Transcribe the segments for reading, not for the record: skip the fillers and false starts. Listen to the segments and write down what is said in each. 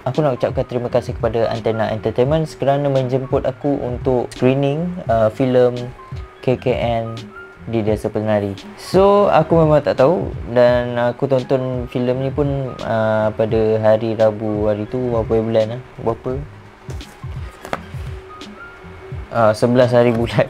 Aku nak ucapkan terima kasih kepada Antena Entertainment kerana menjemput aku untuk screening filem KKN di Desa Penari. So aku memang tak tahu dan aku tonton filem ni pun pada hari Rabu hari tu, berapa bulan berapa 11 hari bulan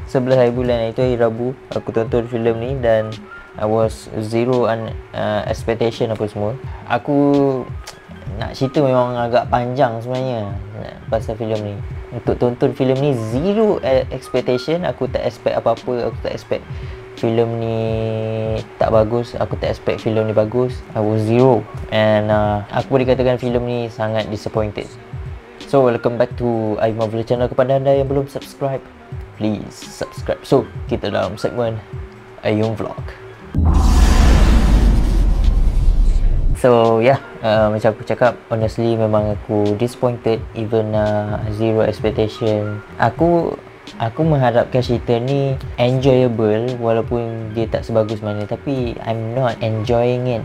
11 hari bulan, itu hari Rabu aku tonton filem ni dan I was zero expectation apa semua. Aku nak cerita memang agak panjang sebenarnya pasal filem ni. Untuk tonton filem ni zero expectation. Aku tak expect apa-apa. Aku tak expect filem ni tak bagus. Aku tak expect filem ni bagus. I was zero. And aku boleh katakan filem ni sangat disappointed. So welcome back to Aimavla channel. Kepada anda yang belum subscribe, please subscribe. So kita dalam segmen Ayum Vlog. So macam aku cakap, honestly memang aku disappointed. Even zero expectation. Aku mengharapkan cerita ni enjoyable walaupun dia tak sebagus mana, tapi I'm not enjoying it.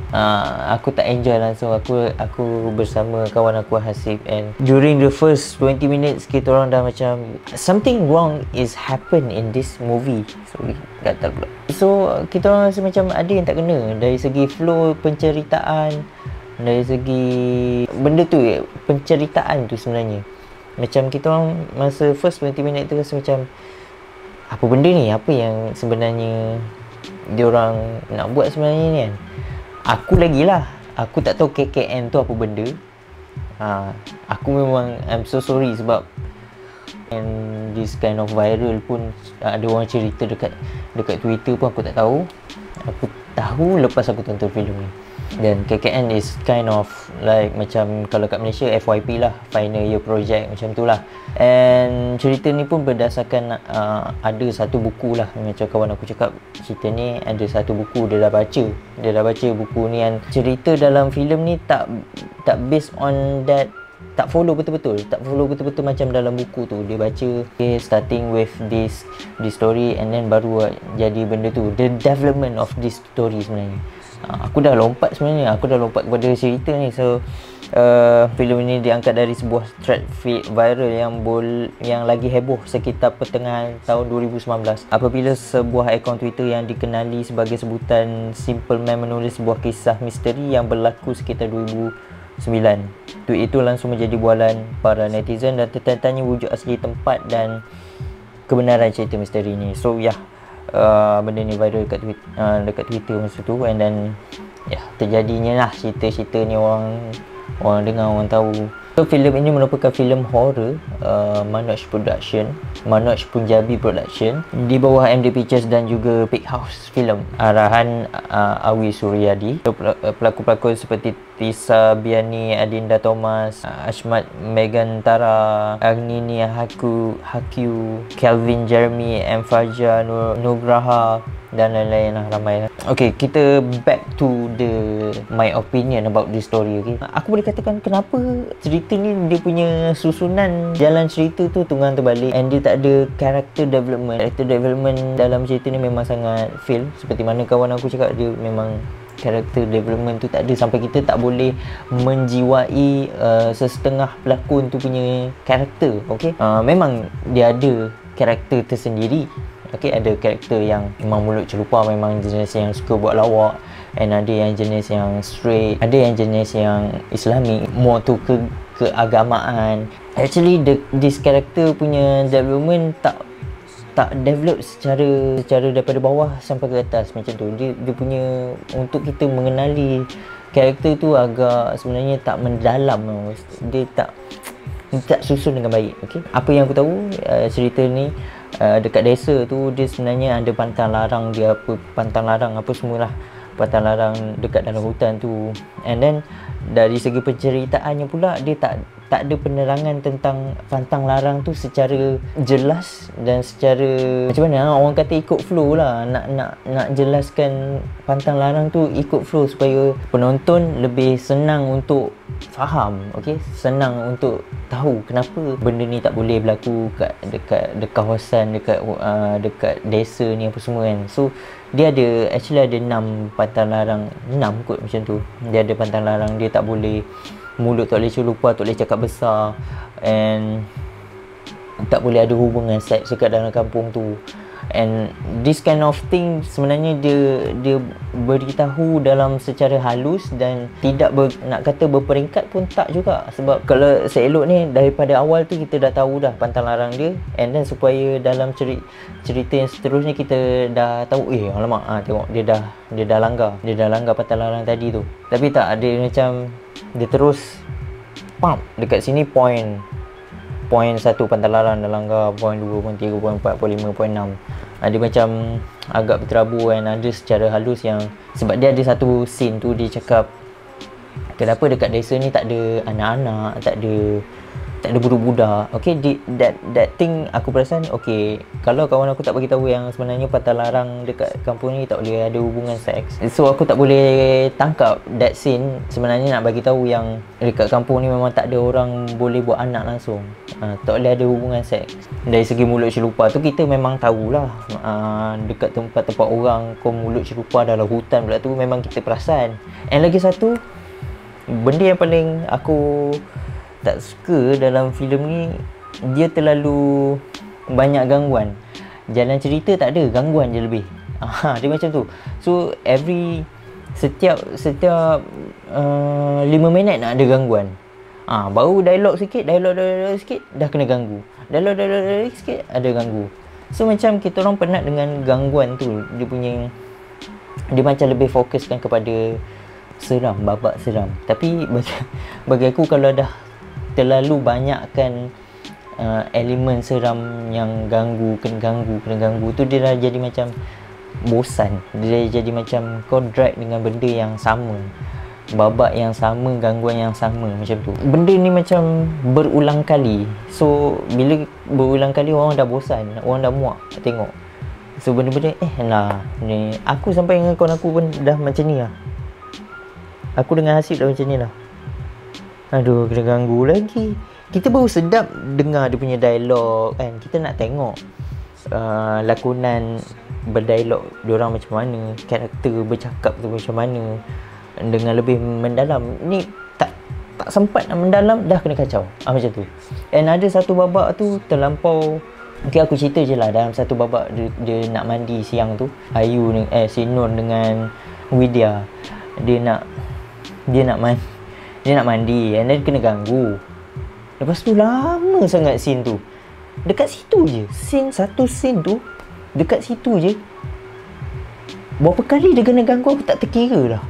Aku tak enjoy langsung. Aku bersama kawan aku Hasib, and during the first 20 minutes kita orang dah macam something wrong is happen in this movie. Sorry, gatal pula. So kita orang rasa macam ada yang tak kena dari segi flow penceritaan, dari segi benda tu, penceritaan tu sebenarnya. Macam kita orang masa first 20 minit tu rasa macam apa benda ni, apa yang sebenarnya diorang nak buat sebenarnya ni kan. Aku lagilah, aku tak tahu KKN tu apa benda. Aku memang I'm so sorry sebab and this kind of viral pun ada orang cerita dekat Twitter pun aku tak tahu. Aku tahu lepas aku tonton filem ni. Dan KKN is kind of like macam kalau kat Malaysia FYP lah, final year project macam tu lah. And cerita ni pun berdasarkan ada satu buku lah. Macam kawan aku cakap, cerita ni ada satu buku dia dah baca buku ni, and cerita dalam filem ni tak based on that, tak follow betul-betul macam dalam buku tu. Dia baca, starting with this story and then baru jadi benda tu, the development of this story sebenarnya. Aku dah lompat kepada cerita ni. So filem ini diangkat dari sebuah thread feed viral yang lagi heboh sekitar pertengahan tahun 2019 apabila sebuah akaun Twitter yang dikenali sebagai sebutan Simple Man menulis sebuah kisah misteri yang berlaku sekitar 2009. Tweet itu langsung menjadi bualan para netizen dan tertanya wujud asli tempat dan kebenaran cerita misteri ni. So benda ni viral dekat Twitter masa tu, and then terjadinya lah cerita ni, orang dengar, orang tahu. So filem ini merupakan filem horror Manoj Punjabi Production di bawah MD Pictures dan juga Big House Film, arahan Awi Suryadi. So, pelakon-pelakon seperti Tisa Biani, Adinda Thomas, Ashmat Megantara, Agnini Hakyu, Kelvin Jeremy, M Fajar, Nugraha dan lain-lain lah, ramai lah. Okay, kita back to my opinion about this story. Okay, aku boleh katakan kenapa cerita ni dia punya susunan jalan cerita tu tunggang terbalik, and dia tak ada character development dalam cerita ni. Memang sangat fail. Seperti mana kawan aku cakap, dia memang character development tu tak ada, sampai kita tak boleh menjiwai sesetengah pelakon tu punya karakter. Okay, memang dia ada karakter tersendiri. Okay, ada karakter yang memang mulut celupa, memang jenis yang suka buat lawak, and ada yang jenis yang straight, ada yang jenis yang Islamic, more to keagamaan. Actually this character punya development tak develop secara daripada bawah sampai ke atas macam tu. Dia punya, untuk kita mengenali karakter tu agak sebenarnya tak mendalam. Dia tak susun dengan baik. Okay, apa yang aku tahu, cerita ni dekat desa tu dia sebenarnya ada pantang larang, apa semualah, pantang larang dekat dalam hutan tu. And then dari segi penceritaannya pula, dia tak ada penerangan tentang pantang larang tu secara jelas dan secara macam mana orang kata ikut flow lah. Nak jelaskan pantang larang tu ikut flow supaya penonton lebih senang untuk faham. Okay, senang untuk tahu kenapa benda ni tak boleh berlaku dekat kawasan, dekat desa ni apa semua kan. So dia actually ada 6 pantang larang, 6 kot macam tu. Dia ada pantang larang, dia tak boleh mulut tak boleh celupa, tak boleh cakap besar, and tak boleh ada hubungan seks dekat dalam kampung tu. And this kind of thing sebenarnya dia beritahu dalam secara halus dan tidak nak kata berperingkat pun tak juga. Sebab kalau seelok ni daripada awal tu kita dah tahu dah pantang larang dia, and then supaya dalam cerita yang seterusnya kita dah tahu alamak, tengok dia dah langgar pantang larang tadi tu. Tapi tak, ada macam dia terus dekat sini point 1 pantang larang dah langgar, point 2, point 3, point 4, point 5, point 6. Dia macam agak berterabur, and ada secara halus yang sebab dia ada satu scene tu dia cakap kenapa dekat desa ni tak ada anak-anak, tak ada budak-budak. Okay, that thing aku perasan, okay, kalau kawan aku tak bagi tahu yang sebenarnya pantang larang dekat kampung ni tak boleh ada hubungan seks, so aku tak boleh tangkap that scene sebenarnya nak bagi tahu yang dekat kampung ni memang tak ada orang boleh buat anak langsung, tak boleh ada hubungan seks. Dari segi mulut celupa tu kita memang tahulah, dekat tempat-tempat orang kau mulut celupa dalam hutan pula tu memang kita perasan. And lagi satu benda yang paling aku tak suka dalam filem ni, dia terlalu banyak gangguan. Jalan cerita tak ada, gangguan je lebih. Dia macam tu. So setiap 5 minit nak ada gangguan. Baru dialog sikit dah kena ganggu. Dialog sikit ada ganggu. So macam kita orang penat dengan gangguan tu. Dia macam lebih fokuskan kepada seram, babak seram. Tapi bagi aku kalau dah terlalu banyakkan elemen seram yang kena ganggu tu, dia dah jadi macam bosan. Dia jadi macam kau drag dengan benda yang sama, babak yang sama, gangguan yang sama macam tu. Benda ni macam berulang kali. So bila berulang kali orang dah bosan, orang dah muak tengok. So benda-benda ni aku sampai dengan kawan aku pun dah macam ni lah. Aku dengan Hasib dah macam ni lah. Aduh, kena ganggu lagi. Kita baru sedap dengar dia punya dialog kan. Kita nak tengok lakonan berdialog diorang macam mana, karakter bercakap tu macam mana dengan lebih mendalam. Ni tak sempat nak mendalam dah kena kacau. Macam tu. And ada satu babak tu terlampau. Okay, aku cerita je lah. Dalam satu babak dia nak mandi siang tu, Ayu ni si Nur dengan Widya, dia nak mandi and then kena ganggu. Lepas tu lama sangat scene tu. Dekat situ je, satu scene tu dekat situ je. Berapa kali dia kena ganggu aku tak terkira dah.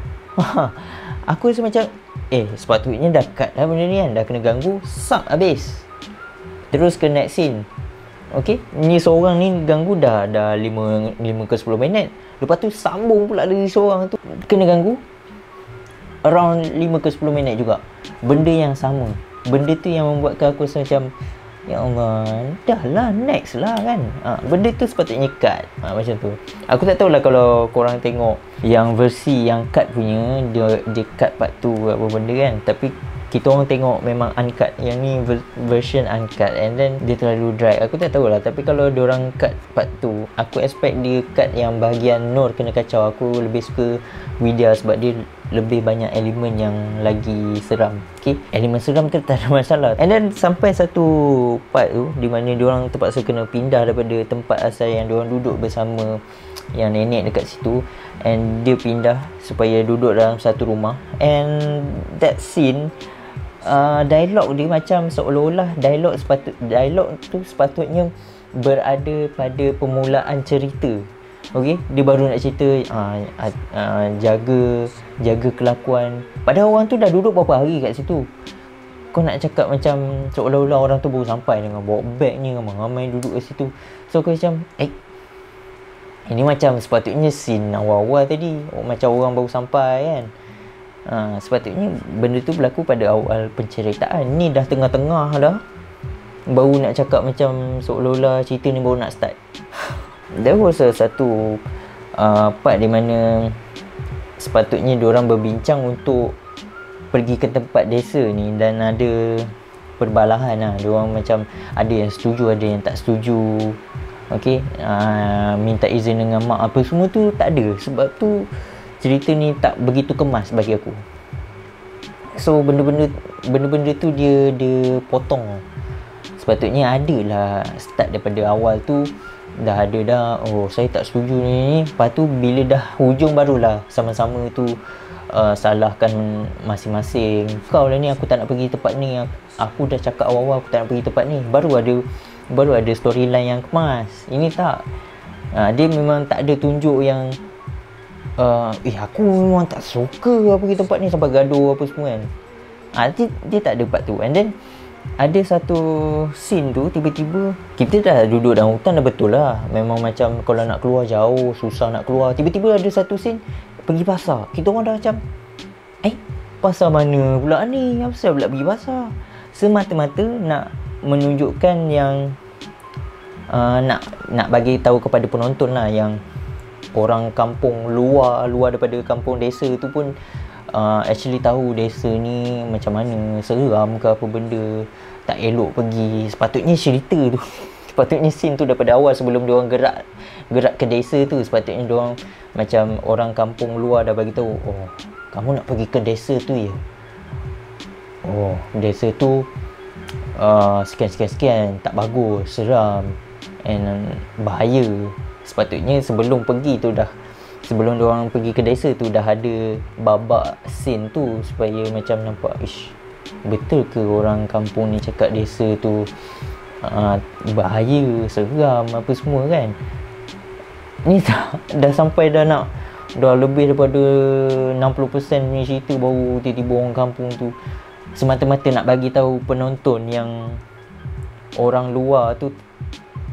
Aku rasa macam sepatutnya dah cut dah benda ni kan. Dah kena ganggu, habis. Terus ke next scene. Okay, ni seorang ni ganggu dah 5 ke 10 minit. Lepas tu sambung pula lagi seorang tu kena ganggu around 5 ke 10 minit juga. Benda yang sama. Benda tu yang membuatkan aku rasa macam ya Allah, dah lah, next lah kan. Benda tu sepatutnya cut. Macam tu. Aku tak tahulah kalau korang tengok yang versi yang cut punya, dia cut part tu apa benda kan. Tapi kita orang tengok memang uncut. Yang ni version uncut, and then dia terlalu drag. Aku tak tahulah. Tapi kalau diorang cut part tu, aku expect dia cut yang bahagian Nur kena kacau. Aku lebih suka Widya sebab dia lebih banyak elemen yang lagi seram. Okay, elemen seram tu tak ada masalah. And then sampai satu part tu di mana diorang terpaksa kena pindah daripada tempat asal yang diorang duduk bersama yang nenek dekat situ, and dia pindah supaya duduk dalam satu rumah. And that scene, dialog dia macam seolah-olah dialog tu sepatutnya berada pada permulaan cerita. Okey, dia baru nak cerita jaga kelakuan. Padahal orang tu dah duduk berapa hari kat situ. Kau nak cakap macam seolah-olah orang tu baru sampai dengan bawa bagnya, ramai duduk kat situ. So kau macam ini macam sepatutnya scene awal-awal tadi, macam orang baru sampai kan. Sepatutnya benda tu berlaku pada awal penceritaan. Ni dah tengah-tengah dah, baru nak cakap macam seolah-olah cerita ni baru nak start. There was satu part di mana sepatutnya diorang berbincang untuk pergi ke tempat desa ni, dan ada perbalahan lah. Diorang macam ada yang setuju, ada yang tak setuju. Okay, minta izin dengan mak apa semua tu tak ada. Sebab tu cerita ni tak begitu kemas bagi aku. So benda-benda tu dia potong. Sepatutnya ada lah start daripada awal tu, dah ada dah, oh saya tak setuju ni. Lepas tu bila dah hujung barulah sama-sama tu salahkan masing-masing. Kau lah ni, aku tak nak pergi tempat ni, aku dah cakap awal-awal aku tak nak pergi tempat ni. Baru ada storyline yang kemas. Ini tak, dia memang tak ada tunjuk yang aku memang tak suka pergi tempat ni sampai gaduh apa semua kan. Dia tak ada part tu. And then ada satu scene tu, tiba-tiba kita dah duduk dalam hutan dah betul lah, memang macam kalau nak keluar jauh, susah nak keluar. Tiba-tiba ada satu scene pergi pasar. Kita orang dah macam pasar mana pula ni, apa sebab pula pergi pasar? Semata-mata nak menunjukkan yang nak bagi tahu kepada penonton lah, yang orang kampung luar daripada kampung desa tu pun actually tahu desa ni macam mana, seram ke apa benda, tak elok pergi. Sepatutnya cerita tu sepatutnya scene tu daripada awal, sebelum diorang gerak ke desa tu, sepatutnya diorang macam orang kampung luar dah bagi tahu, oh kamu nak pergi ke desa tu ya, oh desa tu sekian tak bagus, seram and bahaya. Sepatutnya sebelum pergi tu dah, sebelum diorang pergi ke desa tu dah ada babak scene tu, supaya macam nampak betul ke orang kampung ni cakap desa tu bahaya, seram apa semua kan. Ni dah sampai dah lebih daripada 60% ni cerita, baru tiba-tiba orang kampung tu semata-mata nak bagi tahu penonton yang orang luar tu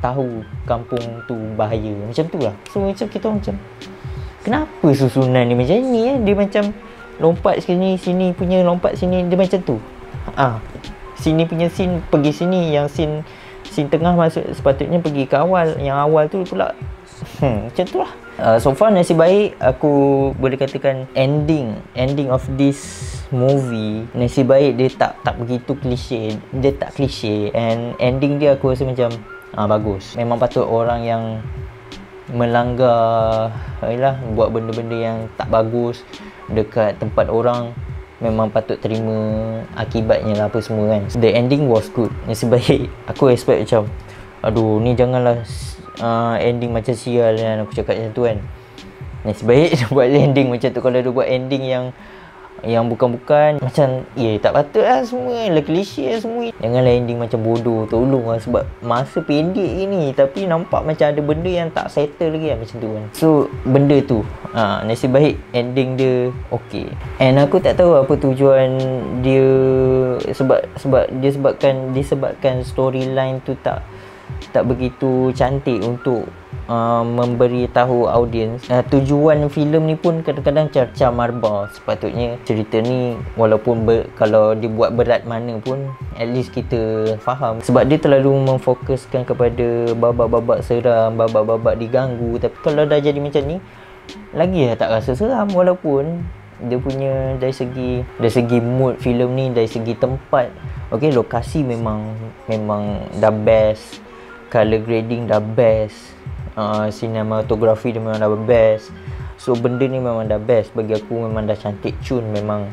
tahu kampung tu bahaya. Macam tu lah. So macam kita orang macam, kenapa susunan ni macam ni dia macam lompat sini punya, lompat sini, dia macam tu. Sini punya scene pergi sini, yang scene tengah masuk sepatutnya pergi ke awal, yang awal tu pula macam tu lah. So far nasib baik aku boleh katakan ending of this movie, nasib baik dia tak begitu klise, dia tak klise, and ending dia aku rasa macam bagus. Memang patut orang yang melanggar buat benda-benda yang tak bagus dekat tempat orang, memang patut terima akibatnya lah apa semua kan. The ending was good. Nasib baik. Aku expect macam, aduh ni janganlah ending macam sial kan, aku cakap macam tu kan. Nasib baik dia buat ending macam tu. Kalau dia buat ending yang bukan-bukan, macam tak patut lah semua, lah klise lah semua. Janganlah ending macam bodoh, tolong lah, sebab masa pendek ni tapi nampak macam ada benda yang tak settle lagi kan, macam tu kan. So benda tu nasib baik ending dia okey. And aku tak tahu apa tujuan dia, disebabkan storyline tu tak begitu cantik untuk memberi tahu audiens. Tujuan filem ni pun kadang-kadang carca marba. Sepatutnya cerita ni walaupun kalau dibuat berat mana pun, at least kita faham. Sebab dia terlalu memfokuskan kepada babak-babak seram, babak-babak diganggu. Tapi kalau dah jadi macam ni, lagi tak rasa seram. Walaupun dia punya dari segi mood filem ni, dari segi tempat, okey, lokasi memang dah best, color grading dah best, cinematography dia memang dah best. So benda ni memang dah best bagi aku, memang dah cantik cun, memang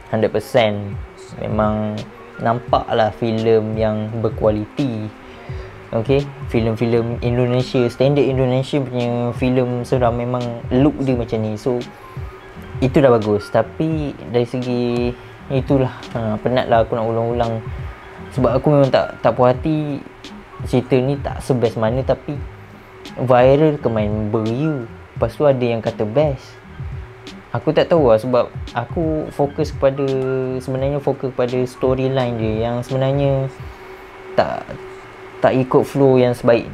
100%. Memang nampak lah filem yang berkualiti. Okay, filem-filem Indonesia, standard Indonesia punya filem seram memang look dia macam ni. So itu dah bagus. Tapi dari segi itulah, penat lah aku nak ulang-ulang. Sebab aku memang tak puas hati cerita ni tak sebest mana, tapi viral ke main beria. Lepas tu ada yang kata best. Aku tak tahu lah, sebab aku sebenarnya fokus kepada storyline dia yang sebenarnya tak ikut flow yang sebaik.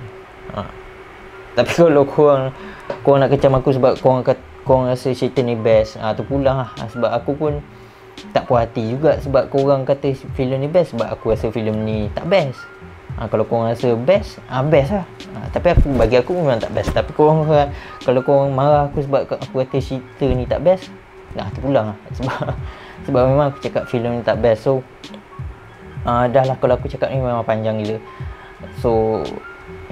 Tapi kalau korang nak kecam aku sebab korang rasa cerita ni best, tu pula lah. Sebab aku pun tak puas hati juga sebab korang kata filem ni best, sebab aku rasa filem ni tak best. Kalau korang rasa best, best lah. Tapi bagi aku memang tak best. Tapi kalau korang marah aku sebab aku kata cerita ni tak best, tu pula lah. Sebab memang aku cakap filem ni tak best. So dah lah, kalau aku cakap ni memang panjang gila. So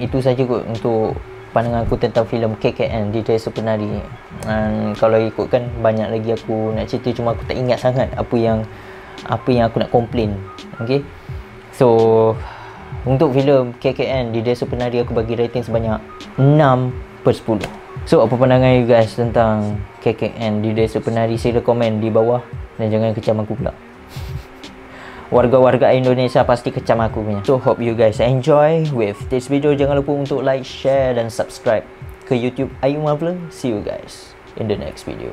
itu saja kot untuk pandangan aku tentang filem KKN, Detail Penari. Kalau ikutkan banyak lagi aku nak cerita, cuma aku tak ingat sangat apa yang apa yang aku nak complain. Okay, so untuk filem KKN di Desa Penari aku bagi rating sebanyak 6/10. So apa pandangan you guys tentang KKN di Desa Penari? Sila komen di bawah dan jangan kecam aku pula. Warga-warga Indonesia pasti kecam aku punya. So hope you guys enjoy with this video. Jangan lupa untuk like, share dan subscribe ke YouTube Ayu Marvel. See you guys in the next video.